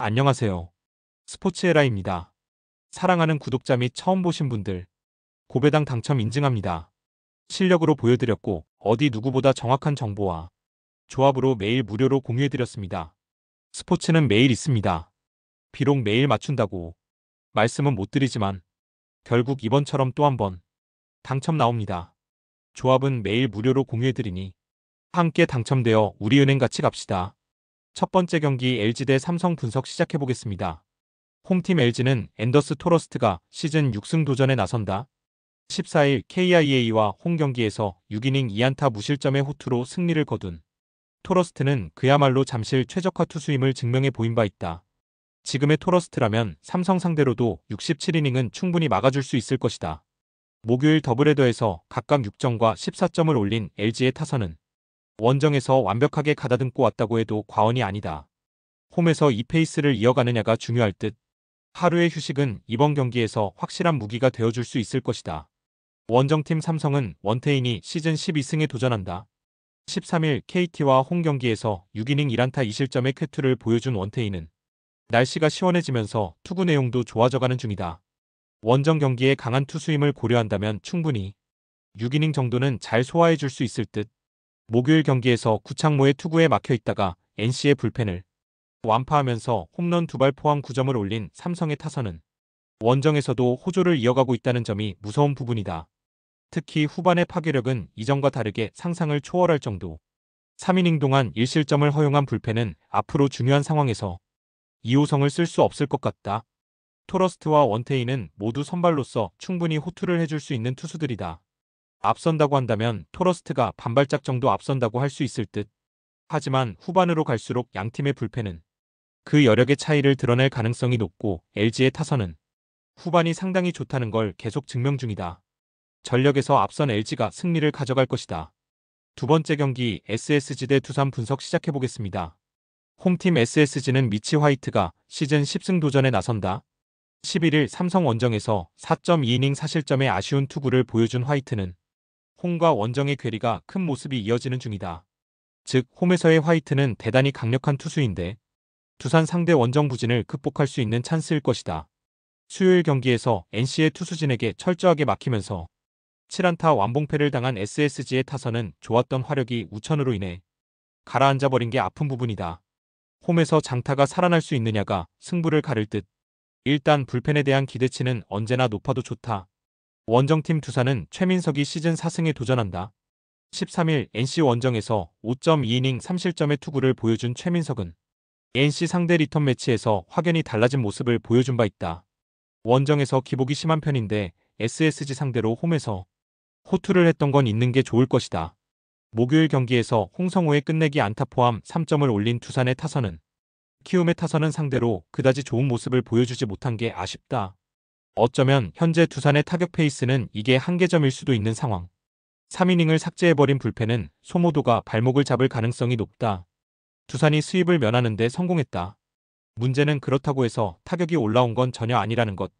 안녕하세요. 스포츠에라입니다. 사랑하는 구독자 및 처음 보신 분들, 고배당 당첨 인증합니다. 실력으로 보여드렸고 어디 누구보다 정확한 정보와 조합으로 매일 무료로 공유해드렸습니다. 스포츠는 매일 있습니다. 비록 매일 맞춘다고 말씀은 못 드리지만 결국 이번처럼 또 한 번 당첨 나옵니다. 조합은 매일 무료로 공유해드리니 함께 당첨되어 우리은행 같이 갑시다. 첫 번째 경기 LG 대 삼성 분석 시작해보겠습니다. 홈팀 LG는 앤더스 토러스트가 시즌 6승 도전에 나선다. 14일 KIA와 홈 경기에서 6이닝 2안타 무실점의 호투로 승리를 거둔 토러스트는 그야말로 잠실 최적화 투수임을 증명해 보인 바 있다. 지금의 토러스트라면 삼성 상대로도 67이닝은 충분히 막아줄 수 있을 것이다. 목요일 더블헤더에서 각각 6점과 14점을 올린 LG의 타선은 원정에서 완벽하게 가다듬고 왔다고 해도 과언이 아니다. 홈에서 이 페이스를 이어가느냐가 중요할 듯. 하루의 휴식은 이번 경기에서 확실한 무기가 되어줄 수 있을 것이다. 원정팀 삼성은 원태인이 시즌 12승에 도전한다. 13일 KT와 홈 경기에서 6이닝 1안타 2실점의 쾌투를 보여준 원태인은 날씨가 시원해지면서 투구 내용도 좋아져가는 중이다. 원정 경기에 강한 투수임을 고려한다면 충분히 6이닝 정도는 잘 소화해줄 수 있을 듯. 목요일 경기에서 구창모의 투구에 막혀있다가 NC의 불펜을 완파하면서 홈런 2발 포함 9점을 올린 삼성의 타선은 원정에서도 호조를 이어가고 있다는 점이 무서운 부분이다. 특히 후반의 파괴력은 이전과 다르게 상상을 초월할 정도. 3이닝 동안 1실점을 허용한 불펜은 앞으로 중요한 상황에서 2호성을 쓸 수 없을 것 같다. 토러스트와 원태인은 모두 선발로서 충분히 호투를 해줄 수 있는 투수들이다. 앞선다고 한다면 토러스트가 반발짝 정도 앞선다고 할 수 있을 듯. 하지만 후반으로 갈수록 양팀의 불펜은 그 여력의 차이를 드러낼 가능성이 높고 LG의 타선은 후반이 상당히 좋다는 걸 계속 증명 중이다. 전력에서 앞선 LG가 승리를 가져갈 것이다. 두 번째 경기 SSG 대 두산 분석 시작해보겠습니다. 홈팀 SSG는 미치 화이트가 시즌 10승 도전에 나선다. 11일 삼성 원정에서 4.2이닝 4실점의 아쉬운 투구를 보여준 화이트는 홈과 원정의 괴리가 큰 모습이 이어지는 중이다. 즉 홈에서의 화이트는 대단히 강력한 투수인데 두산 상대 원정 부진을 극복할 수 있는 찬스일 것이다. 수요일 경기에서 NC의 투수진에게 철저하게 막히면서 7안타 완봉패를 당한 SSG의 타선은 좋았던 화력이 우천으로 인해 가라앉아버린 게 아픈 부분이다. 홈에서 장타가 살아날 수 있느냐가 승부를 가릴 듯. 일단 불펜에 대한 기대치는 언제나 높아도 좋다. 원정팀 두산은 최민석이 시즌 4승에 도전한다. 13일 NC 원정에서 5.2이닝 3실점의 투구를 보여준 최민석은 NC 상대 리턴 매치에서 확연히 달라진 모습을 보여준 바 있다. 원정에서 기복이 심한 편인데 SSG 상대로 홈에서 호투를 했던 건 있는 게 좋을 것이다. 목요일 경기에서 홍성호의 끝내기 안타 포함 3점을 올린 두산의 타선은 키움의 타선은 상대로 그다지 좋은 모습을 보여주지 못한 게 아쉽다. 어쩌면 현재 두산의 타격 페이스는 이게 한계점일 수도 있는 상황. 3이닝을 삭제해버린 불펜은 소모도가 발목을 잡을 가능성이 높다. 두산이 수입을 면하는 데 성공했다. 문제는 그렇다고 해서 타격이 올라온 건 전혀 아니라는 것.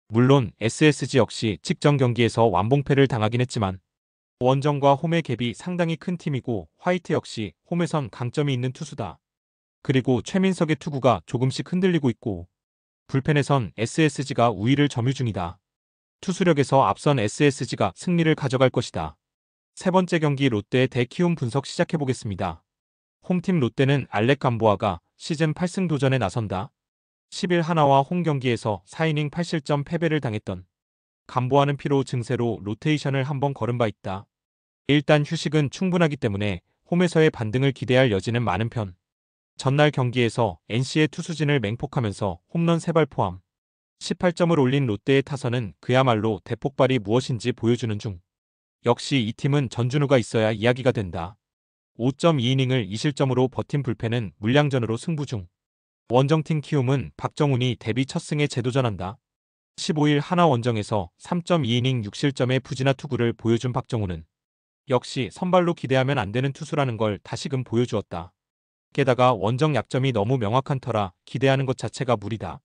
물론 SSG 역시 직전 경기에서 완봉패를 당하긴 했지만 원정과 홈의 갭이 상당히 큰 팀이고 화이트 역시 홈에선 강점이 있는 투수다. 그리고 최민석의 투구가 조금씩 흔들리고 있고 불펜에선 SSG가 우위를 점유 중이다. 투수력에서 앞선 SSG가 승리를 가져갈 것이다. 세 번째 경기 롯데의 대키움 분석 시작해보겠습니다. 홈팀 롯데는 알렉 감보아가 시즌 8승 도전에 나선다. 10일 하나와 홈 경기에서 4이닝 8실점 패배를 당했던 감보아는 피로 증세로 로테이션을 한번 걸은 바 있다. 일단 휴식은 충분하기 때문에 홈에서의 반등을 기대할 여지는 많은 편. 전날 경기에서 NC의 투수진을 맹폭하면서 홈런 3발 포함 18점을 올린 롯데의 타선은 그야말로 대폭발이 무엇인지 보여주는 중. 역시 이 팀은 전준우가 있어야 이야기가 된다. 5.2이닝을 2실점으로 버틴 불펜은 물량전으로 승부 중. 원정팀 키움은 박정훈이 데뷔 첫 승에 재도전한다. 15일 하나 원정에서 3.2이닝 6실점의 부진한 투구를 보여준 박정훈은 역시 선발로 기대하면 안 되는 투수라는 걸 다시금 보여주었다. 게다가 원정 약점이 너무 명확한 터라 기대하는 것 자체가 무리다.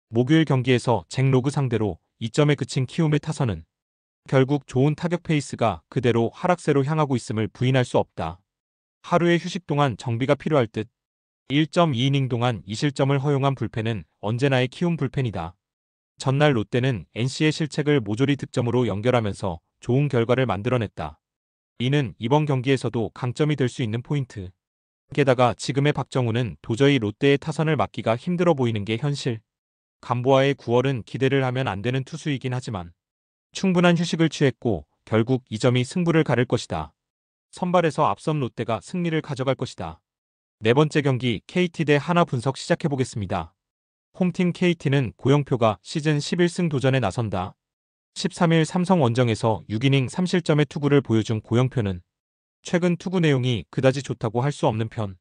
목요일 경기에서 잭 로그 상대로 2점에 그친 키움의 타선은 결국 좋은 타격 페이스가 그대로 하락세로 향하고 있음을 부인할 수 없다. 하루의 휴식 동안 정비가 필요할 듯. 1.2이닝 동안 2실점을 허용한 불펜은 언제나의 키움 불펜이다. 전날 롯데는 NC의 실책을 모조리 득점으로 연결하면서 좋은 결과를 만들어냈다. 이는 이번 경기에서도 강점이 될 수 있는 포인트. 게다가 지금의 박정우는 도저히 롯데의 타선을 막기가 힘들어 보이는 게 현실. 감보아의 9월은 기대를 하면 안 되는 투수이긴 하지만 충분한 휴식을 취했고 결국 이 점이 승부를 가를 것이다. 선발에서 앞선 롯데가 승리를 가져갈 것이다. 네 번째 경기 KT 대 하나 분석 시작해보겠습니다. 홈팀 KT는 고영표가 시즌 11승 도전에 나선다. 13일 삼성 원정에서 6이닝 3실점의 투구를 보여준 고영표는 최근 투구 내용이 그다지 좋다고 할 수 없는 편.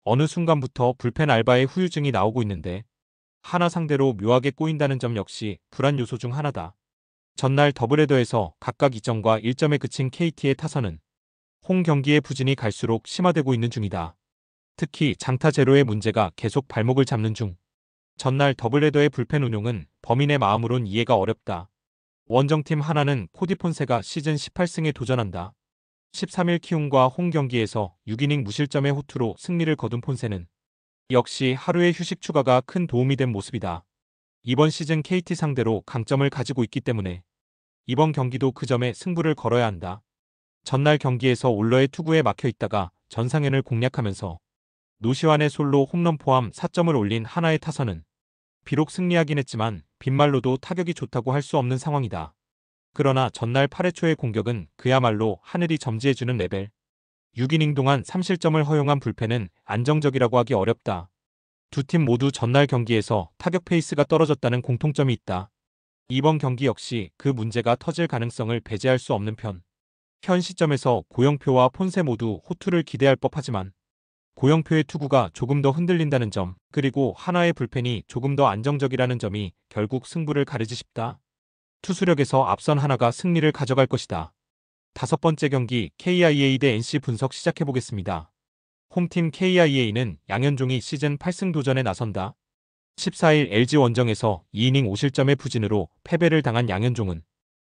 어느 순간부터 불펜 알바의 후유증이 나오고 있는데 하나 상대로 묘하게 꼬인다는 점 역시 불안 요소 중 하나다. 전날 더블헤더에서 각각 2점과 1점에 그친 KT의 타선은 홈 경기의 부진이 갈수록 심화되고 있는 중이다. 특히 장타 제로의 문제가 계속 발목을 잡는 중. 전날 더블헤더의 불펜 운용은 범인의 마음으론 이해가 어렵다. 원정팀 하나는 코디 폰세가 시즌 18승에 도전한다. 13일 키움과 홈 경기에서 6이닝 무실점의 호투로 승리를 거둔 폰세는 역시 하루의 휴식 추가가 큰 도움이 된 모습이다. 이번 시즌 KT 상대로 강점을 가지고 있기 때문에 이번 경기도 그 점에 승부를 걸어야 한다. 전날 경기에서 올러의 투구에 막혀 있다가 전상현을 공략하면서 노시환의 솔로 홈런 포함 4점을 올린 하나의 타선은 비록 승리하긴 했지만 빈말로도 타격이 좋다고 할 수 없는 상황이다. 그러나 전날 8회 초의 공격은 그야말로 하늘이 점지해주는 레벨. 6이닝 동안 3실점을 허용한 불펜은 안정적이라고 하기 어렵다. 두 팀 모두 전날 경기에서 타격 페이스가 떨어졌다는 공통점이 있다. 이번 경기 역시 그 문제가 터질 가능성을 배제할 수 없는 편. 현 시점에서 고영표와 폰세 모두 호투를 기대할 법하지만 고영표의 투구가 조금 더 흔들린다는 점, 그리고 하나의 불펜이 조금 더 안정적이라는 점이 결국 승부를 가르지 싶다. 투수력에서 앞선 하나가 승리를 가져갈 것이다. 다섯 번째 경기 KIA 대 NC 분석 시작해보겠습니다. 홈팀 KIA는 양현종이 시즌 8승 도전에 나선다. 14일 LG 원정에서 2이닝 5실점의 부진으로 패배를 당한 양현종은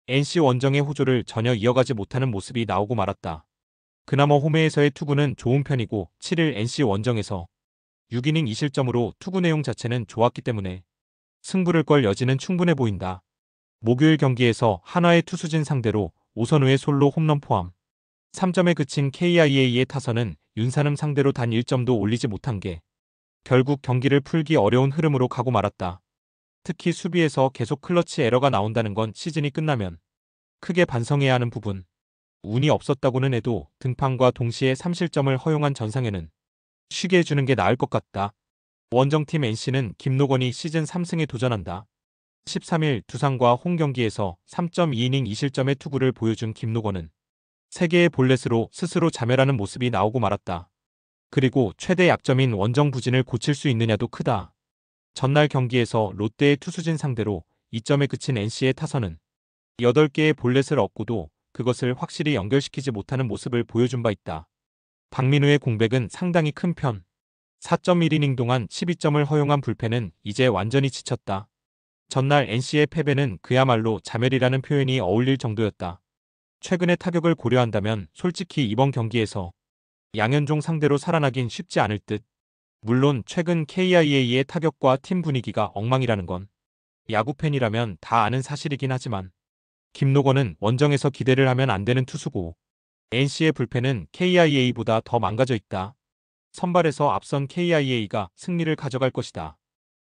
NC 원정의 호조를 전혀 이어가지 못하는 모습이 나오고 말았다. 그나마 홈에서의 투구는 좋은 편이고 7일 NC 원정에서 6이닝 2실점으로 투구 내용 자체는 좋았기 때문에 승부를 걸 여지는 충분해 보인다. 목요일 경기에서 한화의 투수진 상대로 오선우의 솔로 홈런 포함 3점에 그친 KIA의 타선은 윤산음 상대로 단 1점도 올리지 못한 게 결국 경기를 풀기 어려운 흐름으로 가고 말았다. 특히 수비에서 계속 클러치 에러가 나온다는 건 시즌이 끝나면 크게 반성해야 하는 부분. 운이 없었다고는 해도 등판과 동시에 3실점을 허용한 전상현은 쉬게 해주는 게 나을 것 같다. 원정팀 NC는 김노건이 시즌 3승에 도전한다. 13일 두산과 홈 경기에서 3.2이닝 2실점의 투구를 보여준 김노건은 3개의 볼넷으로 스스로 자멸하는 모습이 나오고 말았다. 그리고 최대 약점인 원정 부진을 고칠 수 있느냐도 크다. 전날 경기에서 롯데의 투수진 상대로 2점에 그친 NC의 타선은 8개의 볼넷을 얻고도 그것을 확실히 연결시키지 못하는 모습을 보여준 바 있다. 박민우의 공백은 상당히 큰 편. 4.1이닝 동안 12점을 허용한 불펜은 이제 완전히 지쳤다. 전날 NC의 패배는 그야말로 자멸이라는 표현이 어울릴 정도였다. 최근의 타격을 고려한다면 솔직히 이번 경기에서 양현종 상대로 살아나긴 쉽지 않을 듯. 물론 최근 KIA의 타격과 팀 분위기가 엉망이라는 건 야구팬이라면 다 아는 사실이긴 하지만 김노건은 원정에서 기대를 하면 안 되는 투수고 NC의 불펜은 KIA보다 더 망가져 있다. 선발에서 앞선 KIA가 승리를 가져갈 것이다.